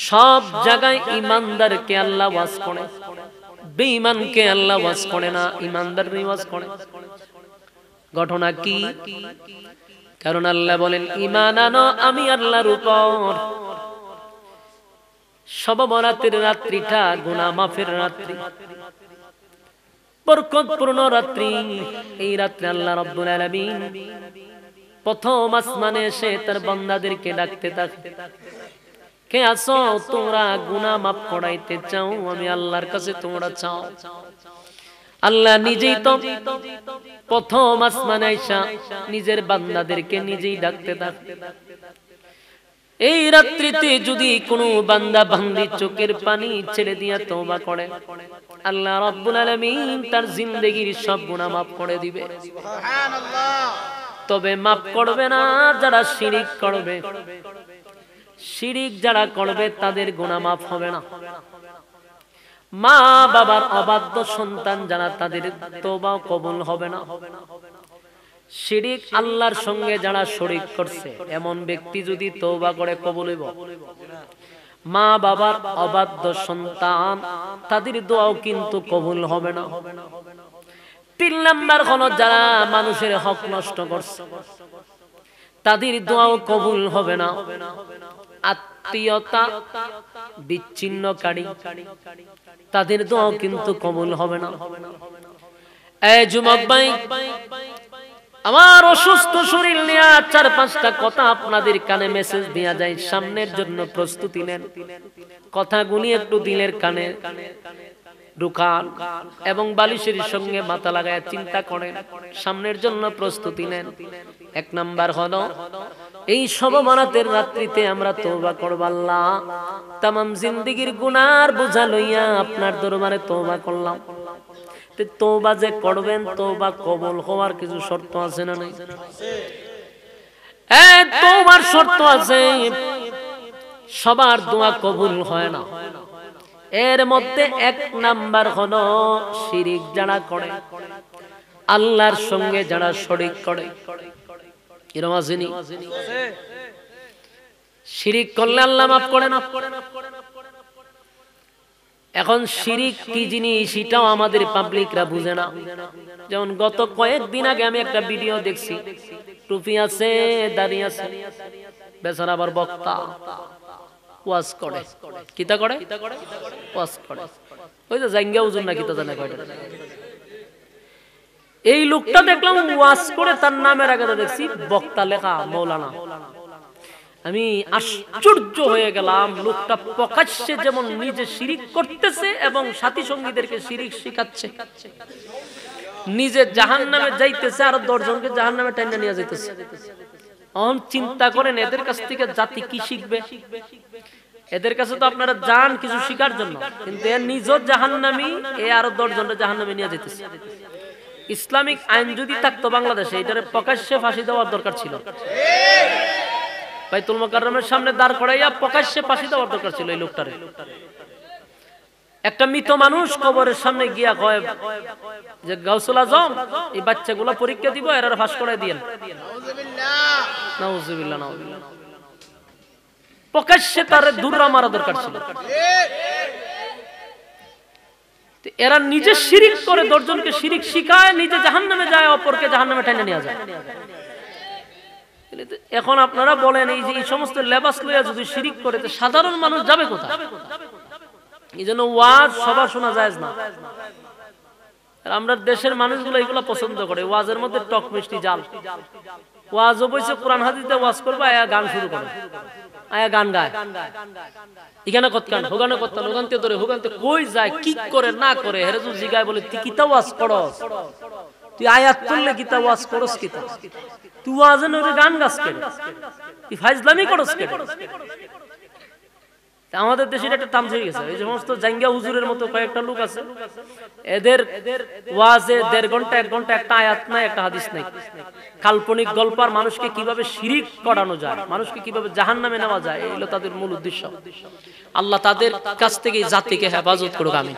সব জায়গায় ইমানদারকে আল্লাহ ওয়াজ করে, বেঈমানকে আল্লাহ ওয়াজ করে না, ইমানদার ওয়াজ করে। ঘটনা কি? কারণ আল্লাহ বলেন ঈমান আনো আমি আল্লাহর উপর। শবে বরাতের রাত্রিটা গুনাহ মাফের রাত্রি, বরকতপূর্ণ রাত্রি। এই রাত্রে আল্লাহ রাব্বুল আলামিন প্রথম আসমানে এসে তার বান্দাদেরকে ডাকতে থাকে, কে আছো তোমরা গুনাহ মাফ করাইতে চাও? আমি আল্লাহর কাছে তোমরা চাও। আল্লাহ নিজেই তো প্রথম আসমানে আইসা নিজের বান্দাদেরকে নিজেই ডাকতে থাকে। এই রাত্রিতে যদি কোনো বান্দা বান্দি চোখের পানি ছেড়ে দিয়া তওবা করে, আল্লাহ রাব্বুল আলামিন তার জিন্দেগীর সব গুনাহ মাফ করে দিবে। সুবহানাল্লাহ। তবে মাফ করবে না যারা শিরিক করবে। শিরিক যারা করবে তাদের গুনাহ মাফ হবে না। মা বাবার অবাধ্য সন্তান যারা, তাদের তওবা কবুল হবে না। শিরিক আল্লাহর সঙ্গে যারা শরীক করছে এমন ব্যক্তি যদি তওবা করে কবুল হইব। মা বাবার অবাধ্য সন্তান, তাদের দোয়াও কিন্তু কবুল হবে না। 3 নাম্বার হলো যারা মানুষের হক নষ্ট করছে, তাদের দোয়াও কবুল হবে না। আত্মীয়তা বিচ্ছিন্নকারী, তাদের দোয়াও কিন্তু কবুল হবে না। এই যুবক ভাই, আমার অসুস্থ শরীর নিয়ে 4-5টা কথা আপনাদের কানে মেসেজ দেয়া যায়, সামনের জন্য প্রস্তুতি নেন। কথাগুলি একটু দিলের কানে ঢুকান এবং বালিশের সঙ্গে মাথা লাগায় চিন্তা করেন, সামনের জন্য প্রস্তুতি নেন। 1 নাম্বার হলো এই শবে বরাতের রাত্রিতে আমরা তওবা করব। আল্লাহ, तमाम জিন্দেগীর গুনার বোঝা লইয়া আপনার দরবারে তওবা করলাম। তওবা যে করবেন, তওবা কবুল হওয়ার কিছু শর্ত আছে না নাই? তওবার শর্ত আছে। সবার দোয়া কবুল হয় না। এর মধ্যে 1 নাম্বার হলো শিরিক যারা করে, আল্লাহর সঙ্গে যারা শরীক করে। এরকম আসেনি? শিরিক করলে আল্লাহ মাফ করে না। এখন শিরিক কি জিনিস সেটাও আমাদের পাবলিকরা বুঝে না। যেমন গত কয়েকদিন আগে আমি একটা ভিডিও দেখছি, টুপি আছে, দাড়ি আছে, বেচারা আবার বক্তা ওয়াজ করে। কিতা করে? ওয়াজ করে। ওই যে জাঙ্গিয়া হুজুর না কিতা জানে কয়টা। এই লোকটা দেখলাম ওয়াজ করে, তার নামের আগে দেখছি বক্তা লেখা মাওলানা। আমি আশ্চর্য হয়ে গেলাম। লোকটা প্রকাশ্যে যেমন নিজে শিরিক করতেছে এবং সাথী সঙ্গীদেরকে শিরিক শিখাচ্ছে, নিজে জাহান্নামে যাইতেছে আর 10 জনকে জাহান্নামে টাইনা নিয়ে যাইতেছে। অন চিন্তা করেন এদের কাছ থেকে জাতি কি শিখবে? এদের কাছে তো আপনারা যান কিছু শিখার জন্য, কিন্তু এর নিজের জাহান্নামী, এ আরো 10 জনকে জাহান্নামে নিয়ে যাইতেছে। ইসলামিক আইন যদি থাকতো বাংলাদেশে, এটারে প্রকাশ্যে ফাঁসি দেওয়ার দরকার ছিল। বাইতুল মুকাররমের সামনে দাঁড় করাইয়া প্রকাশ্যে ফাঁসি দেওয়ার দরকার ছিল এই লোকটারে। একটা মৃত মানুষ কবরের সামনে গিয়া কয় যে গাউসুল আজম, এই বাচ্চাগুলো পরীক্ষা দিব, এরা ফাঁস করাই দিয়েন। নাউজুবিল্লাহ, নাউজুবিল্লাহ, নাউজুবিল্লাহ। প্রকাশ্যে তারে দূররা মারা দরকার ছিল। এরা নিজে শিরিক করে, 10 জনকে শিরিক শিখায়, নিজে জাহান্নামে যায়, অপরকে জাহান্নামে টেনে নিয়ে যায়। এখন আপনারা বলেন এই যে এই সমস্ত লেবাস লইয়া যদি শিরিক করে, তো সাধারণ মানুষ যাবে কোথায়? এই জন্য ওয়াজ সবার শোনা যায় না। আমরা দেশের মানুষগুলো এগুলো পছন্দ করে, ওয়াজের মধ্যে টক মিষ্টি জাল। ওয়াজ বইছে কোরআন হাদিসে ওয়াজ করবে, আয়া গান শুরু করে, আয়া গান গায়। এখানে কতকান হোগানে কতকান হোগানতে ধরে হোগানতে কই যায়, কি করে না করে, হেরে যদি জিগায় বলে তুই কিতা ওয়াজ করস, তুই আয়াত তুললে কিতা ওয়াজ করস, কিতা তুই ওয়াজে নরে গান গাছ কেন, তুই ফাইজলামি করস কেন? আমাদের দেশে একটা তামস হয়ে গেছে। এই সমস্ত জাঙ্গিয়া হুজুরের মতো কয়েকটা লোক আছে, এদের ওয়াজে 1.5 ঘন্টা 1 ঘন্টা একটা আয়াত নাই, একটা হাদিস নাই। কাল্পনিক গল্প আর মানুষকে কিভাবে শিরিক করানো যায়, মানুষকে কিভাবে জাহান্নামে নেওয়া যায়, এই হলো তাদের মূল উদ্দেশ্য। আল্লাহ তাদের কাছ থেকে জাতিকে হেফাজত করুক, আমিন।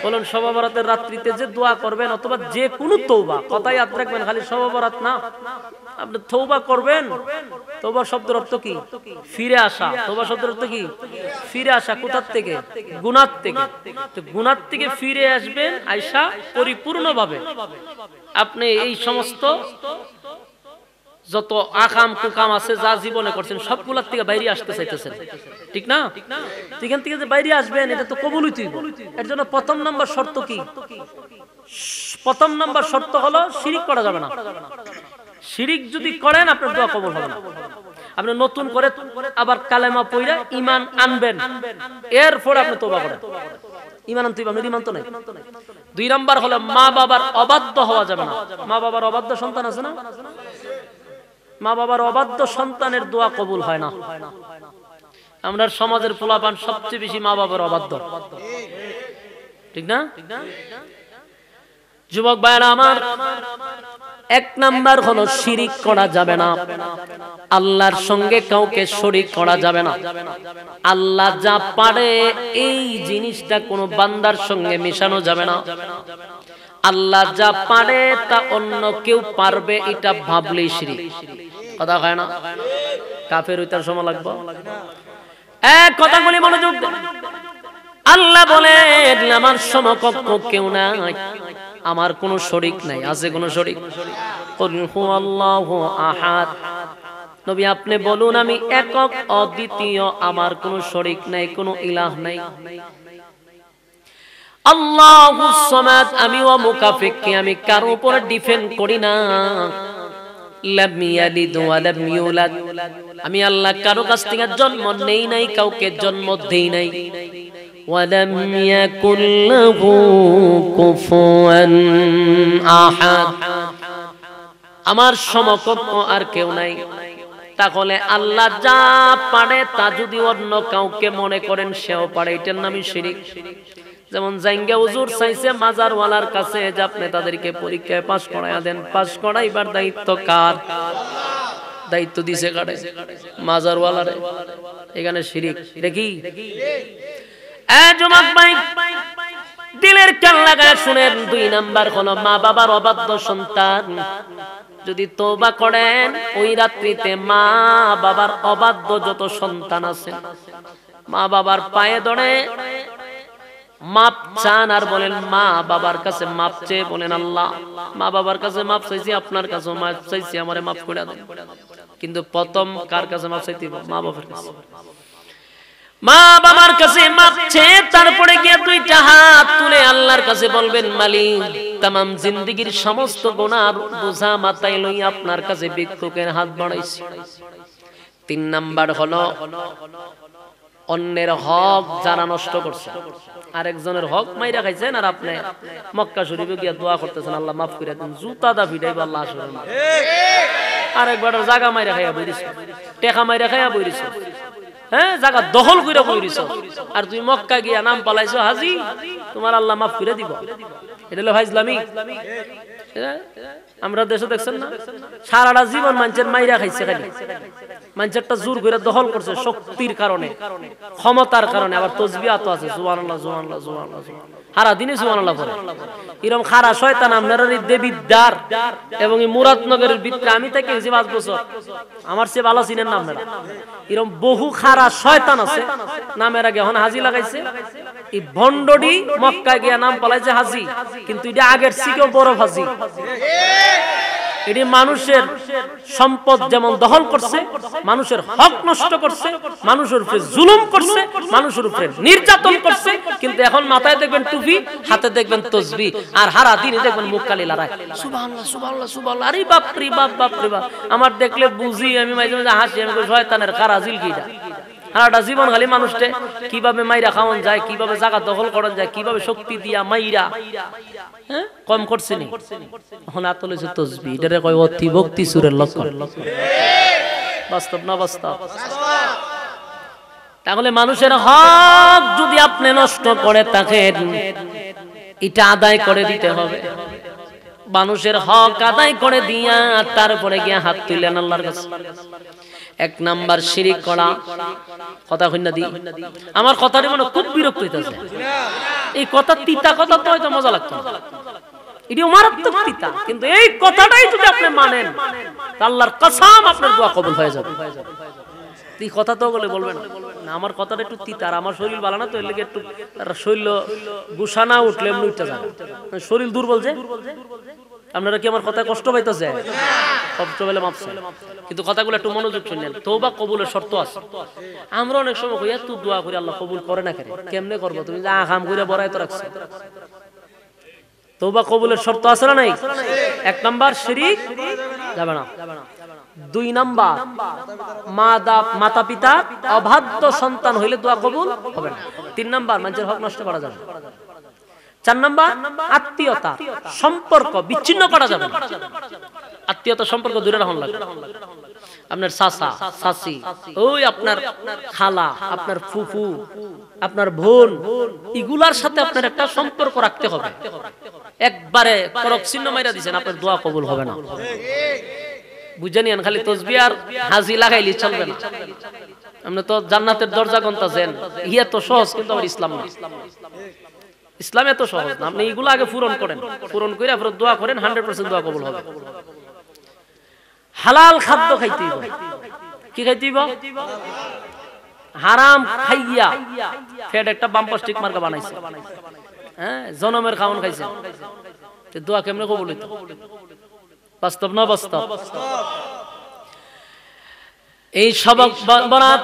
বলুন, শবে বরাতের রাত্রিতে যে দোয়া করবেন অথবা যে কোনো তওবা, কথাই ইয়াদ রাখবেন, খালি শবে বরাত না, আপনি তওবা করবেন। তওবা শব্দের অর্থ কি? ফিরে আসা। তওবা শব্দের অর্থ কি? ফিরে আসা। কোথা থেকে? গুনাহ থেকে। তো গুনাহ থেকে ফিরে আসবেন, আয়েশা পরিপূর্ণভাবে আপনি এই সমস্ত যত আকাম কুকাম আছে যা জীবনে করছেন সবগুলোর থেকে বাইরে আসতে চাইতেছেন, ঠিক না? এখান থেকে যে বাইরে আসবেন এটা তো কবুল হইতে হবে। এর জন্য প্রথম নাম্বার শর্ত কি? প্রথম নাম্বার শর্ত হলো শিরিক করা যাবে না। শিরিক যদি করেন আপনার দোয়া কবুল হবে না। আপনি নতুন করে আবার কালেমা পড়ে ঈমান আনবেন, এরপর আপনি তওবা করেন। ঈমান আনতে হবে, আপনার ঈমান তো নাই। দুই নাম্বার হলো মা বাবার অবাধ্য হওয়া যাবে না। মা বাবার অবাধ্য সন্তান আছে না? মা বাবার অবাধ্য সন্তানের দোয়া কবুল হয় না। আমরা সমাজের পোলাপান সবচেয়ে বেশি মা বাবার অবাধ্য, ঠিক না? যুবক ভাইরা আমার, এক নাম্বার হলো শিরিক করা যাবে না। আল্লাহর সঙ্গে কাউকে শরীক করা যাবে না। আল্লাহ যা পারে এই জিনিসটা কোনো বান্দার সঙ্গে মেশানো যাবে না। আল্লাহ যা পারে তা অন্য কেউ পারবে এটা ভাবলেই শিরিক। কথা হয় না? কাফের হইতার সময় লাগবে। এক কথাগুলি মনোযোগ দেন। আল্লাহ বলেন আমার সমকক্ষ কেউ নাই, আমার কোনো শরীক নাই। আছে কোনো শরীক? কুল হুয়াল্লাহু আহাদ। নবী আপনি বলুন আমি একক অদ্বিতীয়, আমার কোনো শরীক নাই, কোনো ইলাহ নাই। আল্লাহুস সামাদ, আমি ওয়া মুকাফিকি, আমি কারো উপর ডিপেন্ড করি না। লাম ইয়ালিদ ওয়া লাম ইউলাদ, আমি আল্লাহ কারো কাছ থেকে জন্ম নেই নাই, কাউকে জন্ম দেই নাই। ওয়ালাম ইয়াকুল লাহু কুফুয়ান আহাদ, আমার সমকক্ষ আর কেউ নাই। তাহলে আল্লাহ যা পারে তা যদি অন্য কাউকে মনে করেন সেও পারে, এটার নামই শিরিক। যেমন জাইঙ্গা হুজুর চাইছে মাজার ওয়ালার কাছে যে আপনি তাদেরকে পরীক্ষায় পাস করায়া দেন। পাস করাইবার দায়িত্ব কার? দায়িত্ব দিছে কারে? মাজার ওয়ালারে। এখানে শিরিক দেখি। যুবক ভাই দিলের কান লাগায় শুনেন, দুই নাম্বার হলো মা বাবার অবাধ্য সন্তান যদি তওবা করেন, ওই রাত্রিতে মা বাবার অবাধ্য যত সন্তান আছে মা বাবার পায়ে ধরে মাপ চান আর বলেন মা বাবার কাছে মাপ চেয়ে বলেন আল্লাহ মা বাবার কাছে মাপ চাইছি, আপনার কাছে মাপ চাইছি, আমারে মাফ করে দেন। কিন্তু প্রথম কার কাছে মাপ চাইতে? মা বাবার কাছে। মা বাবার কাছে মাপ চেয়ে তারপরে গিয়ে দুইটা হাত তুলে আল্লাহর কাছে বলবেন মালিক তামাম জিন্দেগীর সমস্ত গুনাহ বোঝা মাথায় লই আপনার কাছে ভিক্ষুকের হাত বাড়াইছি। তিন নাম্বার হলো অন্যের হক যারা নষ্ট করছে, আরেকজনের হক মাইরা খাইছেন আর আপনি মক্কা শরীফে গিয়ে দোয়া করতেছেন আল্লাহ মাফ করে দেন, জুতা দা ভিড়াইব আল্লাহ আসবে না। আরেকবার জায়গা মাইরা খাইয়া বইরিস, টেকা মাইরা খাইয়া বইরিস, হ্যাঁ জায়গা দখল করে বইরিস, আর তুই মক্কা গিয়া নাম পালাইছো হাজি, তোমার আল্লাহ মাফ করে দিব। এটা হলো ভাই ইসলামী। আমরা দেশে দেখছেন না সারাটা জীবন মানুষের মাইরা খাইছে, খালি মানুষেরটা জোর করে দখল করছে শক্তির কারণে, ক্ষমতার কারণে। আবার তসবিহ তো আছে সুবহানাল্লাহ সুবহানাল্লাহ সুবহানাল্লাহ, সারা দিনে সুবহানাল্লাহ পড়ে। এরকম খারা শয়তান আপনারা দেবিদ্বার এবং মুরাদনগরের ভিতরে আমি থেকে 5 বছর, আমার চেয়ে ভালো চিনেন না আপনারা। এরকম বহু খারা শয়তান আছে, নামের আগে এখন হাজি লাগাইছে। এই ভণ্ডডি মক্কা গিয়া নাম পালাইছে হাজি, কিন্তু এটা আগের থেকেও বড় হাজি। এটি মানুষের সম্পদ যেমন দখল করছে, মানুষের হক নষ্ট করছে, মানুষের উপরে জুলুম করছে, মানুষের উপরে নির্যাতন করছে, কিন্তু এখন মাথায় দেখবেন টুপি, হাতে দেখবেন তসবিহ, আর হারা দিনে দেখবেন মুখ কালি লড়ায় সুবহানাল্লাহ সুবহানাল্লাহ সুবহানাল্লাহ। আরে বাপ রে বাপ, বাপ রে বাপ। আমার দেখলে বুঝি, আমি মাঝে মাঝে হাসি, আমি শয়তানের কারা জিলকিটা। সারাটা জীবন খালি মানুষকে কিভাবে মাইরা খাওয়ান যায়, কিভাবে জায়গা দখল করান যায়, কিভাবে শক্তি দিয়া মাইরা, হ্যাঁ কম করছে নি। এখন আতলে তসবিহ, এটারে কয় অতি ভক্তি সুরের লক্ষণ। বাস্তব না বাস্তব? তাহলে মানুষের হক যদি আপনি নষ্ট করে থাকেন, এটা আদায় করে দিতে হবে। মানুষের হক আদায় করে দিয়া তারপরে গিয়া হাত তুললেন আল্লাহর কাছে। এক নাম্বার শিরিক করা। কথা কইনা দি, আমার কথাটি মনে খুব বিরক্ত হইতাছে। এই কথা তিতা কথা তো হয়তো মজা লাগতো না, এটি মারাত্মক তিতা, কিন্তু এই কথাটাই যদি আপনি মানেন আল্লাহর কসম আপনার দোয়া কবুল হয়ে যাবে। এই কথা তো বলে বলবেন না আমার কথাটা একটু তিতা, আর আমার শরীর ভালো না তো এর লেগে একটু শরীর গুছানা উঠলে এমনি উঠতে যায়, শরীর দুর্বল যে। আপনারা কি আমার কথা কষ্ট পাইতেছে? কষ্ট পেলে মাফ চাই, কিন্তু কথাগুলো একটু মনোযোগ শুনলেন। তওবা কবুলের শর্ত আছে। আমরা অনেক সময় কই তুই দোয়া করি আল্লাহ কবুল করে না, কেমনে করবো? তুমি যা কাম করে বড়াই তো রাখছো। তওবা কবুলের শর্ত আছে না নাই? 1 নাম্বার শিরক যাবে না। 2 নাম্বার মাতা পিতা অবাধ্য সন্তান হইলে দোয়া কবুল হবে না। 3 নাম্বার মানুষের হক নষ্ট করা যাবে। 4 নাম্বার আত্মীয়তা সম্পর্ক বিচ্ছিন্ন করা যাবে না। আত্মীয়তা সম্পর্ক দূরে রাখুন লাগবে। আপনার চাচা চাচি, ওই আপনার খালা, আপনার ফুফু, আপনার বোন, এগুলার সাথে আপনার একটা সম্পর্ক রাখতে হবে। একবারে করক চিহ্ন মাইরা দিবেন, আপনার দোয়া কবুল হবে না। বুঝে নিয়েন, খালি তাসবিহ আর হাজি লাগাইলি চলবে না। আপনি তো জান্নাতের দরজা গন্তাছেন, ইয়া তো সহজ, কিন্তু আমার ইসলাম না। ইসলাম এত সহজ না। আপনি এগুলো আগে পূরণ করেন, পূরণ করে আপনার দোয়া করেন, 100% দোয়া কবুল হবে। হালাল খাদ্য খাইতে হবে। কি খাইতে হবে? হারাম খাইয়া ফেড একটা বাম্পার স্টিক মার্কা বানাইছে, হ্যাঁ, জনমের খাওন খাইছে, দোয়া কেমনে কবুল হইতো? বাস্তব না বাস্তব? এই সবক বরাত